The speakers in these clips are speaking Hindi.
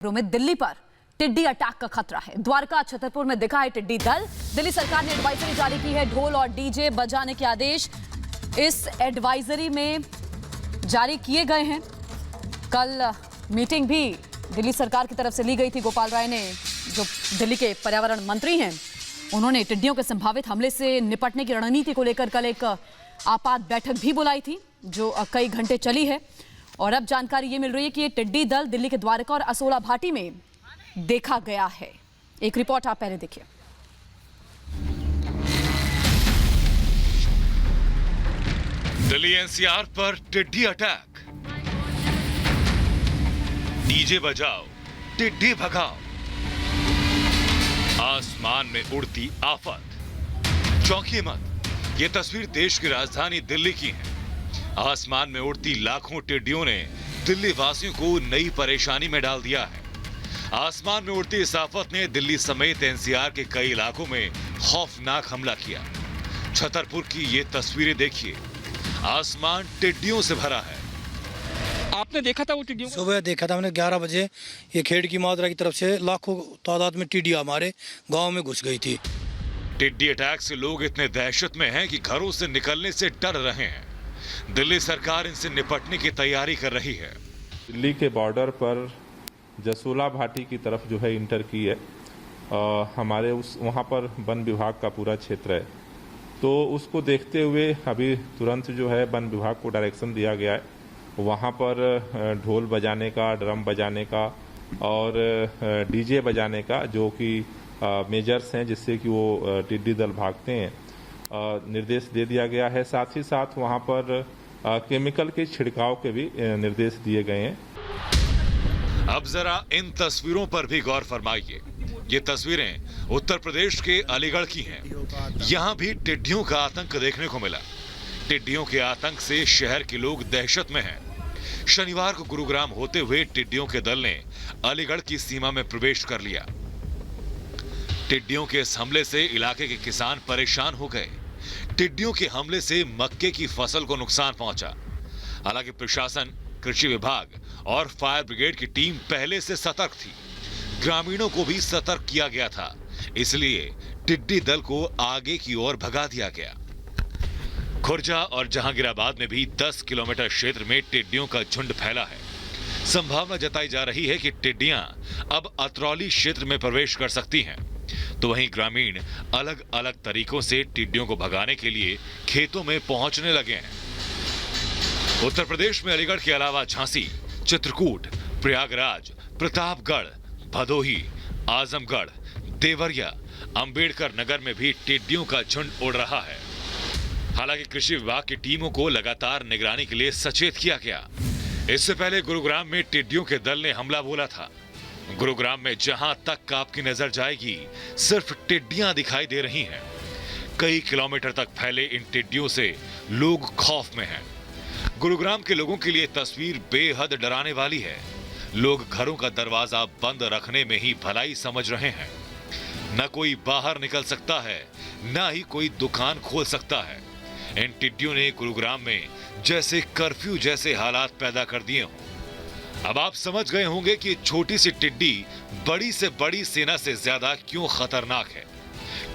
में दिल्ली पर टिड्डी अटैक का खतरा है। द्वारका छतरपुर में दिखा है टिड्डी दल। दिल्ली सरकार ने एडवाइजरी जारी की है, ढोल और डीजे बजाने के आदेश इस एडवाइजरी में जारी किए गए हैं। कल मीटिंग भी दिल्ली सरकार की तरफ से ली गई थी। गोपाल राय ने, जो दिल्ली के पर्यावरण मंत्री हैं, उन्होंने टिड्डियों के संभावित हमले से निपटने की रणनीति को लेकर कल एक आपात बैठक भी बुलाई थी, जो कई घंटे चली है। और अब जानकारी ये मिल रही है कि ये टिड्डी दल दिल्ली के द्वारका और असोला घाटी में देखा गया है। एक रिपोर्ट आप पहले देखिए। दिल्ली एनसीआर पर टिड्डी अटैक। डीजे बजाओ, टिड्डी भगाओ। आसमान में उड़ती आफत। चौंकिए मत, ये तस्वीर देश की राजधानी दिल्ली की है। आसमान में उड़ती लाखों टिड्डियों ने दिल्ली वासियों को नई परेशानी में डाल दिया है। आसमान में उड़ती इस आफत ने दिल्ली समेत एनसीआर के कई इलाकों में खौफनाक हमला किया। छतरपुर की ये तस्वीरें देखिए, आसमान टिड्डियों से भरा है। आपने देखा था वो टिड्डियों को? सुबह देखा था मैंने 11 बजे। ये खेड़ की माजरा की तरफ से लाखों तादाद में टिड्डियां हमारे गांव में घुस गई थी। टिड्डी अटैक से लोग इतने दहशत में हैं कि घरों से निकलने से डर रहे हैं। दिल्ली सरकार इनसे निपटने की तैयारी कर रही है। दिल्ली के बॉर्डर पर जसोला घाटी की तरफ जो है इंटर की है, हमारे वहाँ पर वन विभाग का पूरा क्षेत्र है, तो उसको देखते हुए अभी तुरंत जो है वन विभाग को डायरेक्शन दिया गया है वहाँ पर ढोल बजाने का, ड्रम बजाने का और डीजे बजाने का, जो कि मेजर्स हैं जिससे कि वो टिड्डी दल भागते हैं, निर्देश दे दिया गया है। साथ ही साथ वहाँ पर केमिकल के छिड़काव के भी निर्देश दिए गए हैं। अब जरा इन तस्वीरों पर भी गौर फरमाइए। ये तस्वीरें उत्तर प्रदेश के अलीगढ़ की हैं। यहाँ भी टिड्डियों का आतंक देखने को मिला। टिड्डियों के आतंक से शहर के लोग दहशत में हैं। शनिवार को गुरुग्राम होते हुए टिड्डियों के दल ने अलीगढ़ की सीमा में प्रवेश कर लिया। टिड्डियों के इस हमले से इलाके के किसान परेशान हो गए। टिड्डियों के हमले से मक्के की फसल को नुकसान पहुंचा। हालांकि प्रशासन, कृषि विभाग और फायर ब्रिगेड की टीम पहले से सतर्क थी। ग्रामीणों को भी सतर्क किया गया था, इसलिए टिड्डी दल को आगे की ओर भगा दिया गया। खुर्जा और जहांगीराबाद में भी 10 किलोमीटर क्षेत्र में टिड्डियों का झुंड फैला है। संभावना जताई जा रही है कि टिड्डियां अब अतरौली क्षेत्र में प्रवेश कर सकती हैं। तो वहीं ग्रामीण अलग अलग तरीकों से टिड्डियों को भगाने के लिए खेतों में पहुंचने लगे हैं। उत्तर प्रदेश में अलीगढ़ के अलावा झांसी, चित्रकूट, प्रयागराज, प्रतापगढ़, भदोही, आजमगढ़, देवरिया, अंबेडकर नगर में भी टिड्डियों का झुंड उड़ रहा है। हालांकि कृषि विभाग की टीमों को लगातार निगरानी के लिए सचेत किया गया। इससे पहले गुरुग्राम में टिड्डियों के दल ने हमला बोला था। गुरुग्राम में जहां तक आपकी नजर जाएगी, सिर्फ टिड्डियां दिखाई दे रही हैं। कई किलोमीटर तक फैले इन टिड्डियों से लोग खौफ में हैं। गुरुग्राम के लोगों के लिए तस्वीर बेहद डराने वाली है। लोग घरों का दरवाजा बंद रखने में ही भलाई समझ रहे हैं। न कोई बाहर निकल सकता है, न ही कोई दुकान खोल सकता है। इन टिड्डियों ने गुरुग्राम में जैसे कर्फ्यू जैसे हालात पैदा कर दिए हों। अब आप समझ गए होंगे कि छोटी सी टिड्डी बड़ी से बड़ी सेना से ज्यादा क्यों खतरनाक है।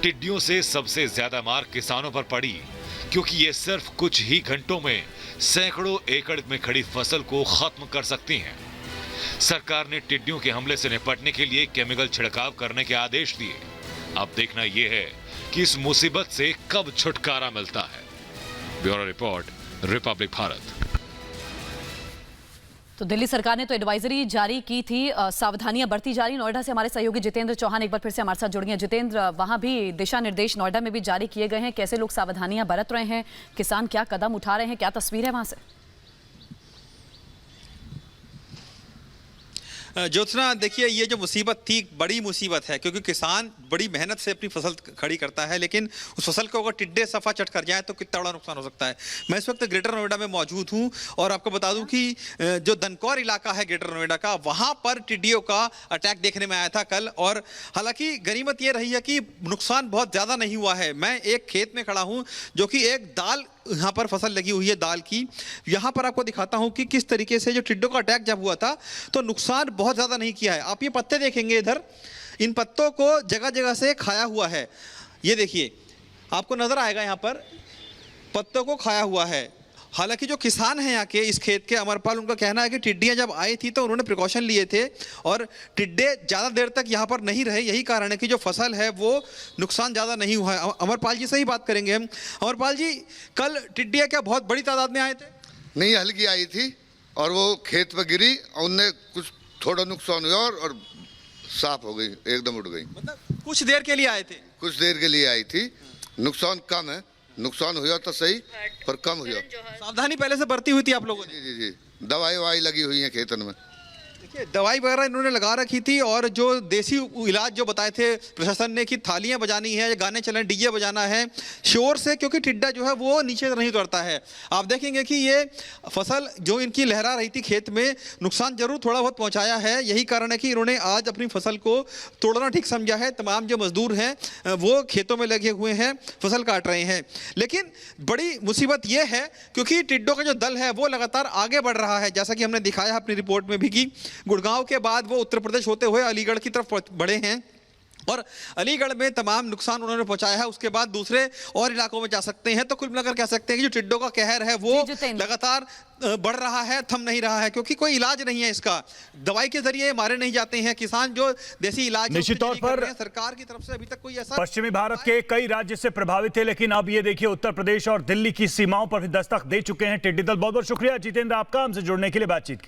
टिड्डियों से सबसे ज्यादा मार किसानों पर पड़ी, क्योंकि ये सिर्फ कुछ ही घंटों में सैकड़ों एकड़ में खड़ी फसल को खत्म कर सकती हैं। सरकार ने टिड्डियों के हमले से निपटने के लिए केमिकल छिड़काव करने के आदेश दिए। अब देखना यह है कि इस मुसीबत से कब छुटकारा मिलता है। Bureau report, Republic Bharat. तो दिल्ली सरकार ने तो एडवाइजरी जारी की थी, सावधानियां बरती जा रही। नोएडा से हमारे सहयोगी जितेंद्र चौहान एक बार फिर से हमारे साथ जुड़ गए। जितेंद्र, वहां भी दिशा निर्देश नोएडा में भी जारी किए गए हैं। कैसे लोग सावधानियां बरत रहे हैं, किसान क्या कदम उठा रहे हैं, क्या तस्वीर है वहां से? ज्योत्सना, देखिए ये जो मुसीबत थी बड़ी मुसीबत है, क्योंकि किसान बड़ी मेहनत से अपनी फसल खड़ी करता है, लेकिन उस फसल को अगर टिड्डे सफा चट कर जाए तो कितना बड़ा नुकसान हो सकता है। मैं इस वक्त ग्रेटर नोएडा में मौजूद हूं और आपको बता दूं कि जो दनकौर इलाका है ग्रेटर नोएडा का, वहां पर टिड्डियों का अटैक देखने में आया था कल। और हालांकि गनीमत ये रही है कि नुकसान बहुत ज्यादा नहीं हुआ है। मैं एक खेत में खड़ा हूं जो कि एक दाल यहाँ पर फसल लगी हुई है दाल की। यहाँ पर आपको दिखाता हूँ कि किस तरीके से जो टिड्डों का अटैक जब हुआ था तो नुकसान बहुत ज़्यादा नहीं किया है। आप ये पत्ते देखेंगे इधर, इन पत्तों को जगह जगह से खाया हुआ है। ये देखिए, आपको नज़र आएगा यहाँ पर पत्तों को खाया हुआ है। हालांकि जो किसान हैं यहाँ के इस खेत के, अमरपाल, उनका कहना है कि टिड्डियाँ जब आई थी तो उन्होंने प्रिकॉशन लिए थे और टिड्डे ज़्यादा देर तक यहाँ पर नहीं रहे। यही कारण है कि जो फसल है वो नुकसान ज़्यादा नहीं हुआ है। अमरपाल जी से ही बात करेंगे हम। अमरपाल जी, कल टिड्डियाँ क्या बहुत बड़ी तादाद में आए थे? नहीं, हल्की आई थी और वो खेत पर गिरी और उनने कुछ थोड़ा नुकसान हुआ और साफ हो गई, एकदम उड़ गई। मतलब कुछ देर के लिए आए थे? कुछ देर के लिए आई थी। नुकसान कम है, नुकसान हुआ तो सही पर कम हुआ। सावधानी पहले से बरती हुई थी आप लोगों ने? जी जी जी, दवाई ववाई लगी हुई है खेतन में। देखिए, दवाई वगैरह इन्होंने लगा रखी थी और जो देसी इलाज जो बताए थे प्रशासन ने कि थालियां बजानी है, गाने चलने, डीजे बजाना है शोर से, क्योंकि टिड्डा जो है वो नीचे नहीं उतरता है। आप देखेंगे कि ये फसल जो इनकी लहरा रही थी खेत में, नुकसान जरूर थोड़ा बहुत पहुंचाया है। यही कारण है कि इन्होंने आज अपनी फसल को तोड़ना ठीक समझा है। तमाम जो मजदूर हैं वो खेतों में लगे हुए हैं, फसल काट रहे हैं। लेकिन बड़ी मुसीबत ये है क्योंकि टिड्डों का जो दल है वो लगातार आगे बढ़ रहा है, जैसा कि हमने दिखाया अपनी रिपोर्ट में भी कि गुड़गांव के बाद वो उत्तर प्रदेश होते हुए अलीगढ़ की तरफ बढ़े हैं और अलीगढ़ में तमाम नुकसान उन्होंने पहुंचाया है। उसके बाद दूसरे और इलाकों में जा सकते हैं। तो कुल मिलाकर कह सकते हैं कि जो टिड्डों का कहर है वो लगातार बढ़ रहा है, थम नहीं रहा है, क्योंकि कोई इलाज नहीं है इसका। दवाई के जरिए मारे नहीं जाते हैं किसान। जो देसी इलाज निश्चित तौर पर सरकार की तरफ से अभी तक कोई ऐसा पश्चिमी भारत के कई राज्य से प्रभावित है, लेकिन अब ये देखिए उत्तर प्रदेश और दिल्ली की सीमाओं पर भी दस्तक दे चुके हैं टिड्डी दल। बहुत बहुत शुक्रिया जितेंद्र आपका हमसे जुड़ने के लिए, बातचीत की।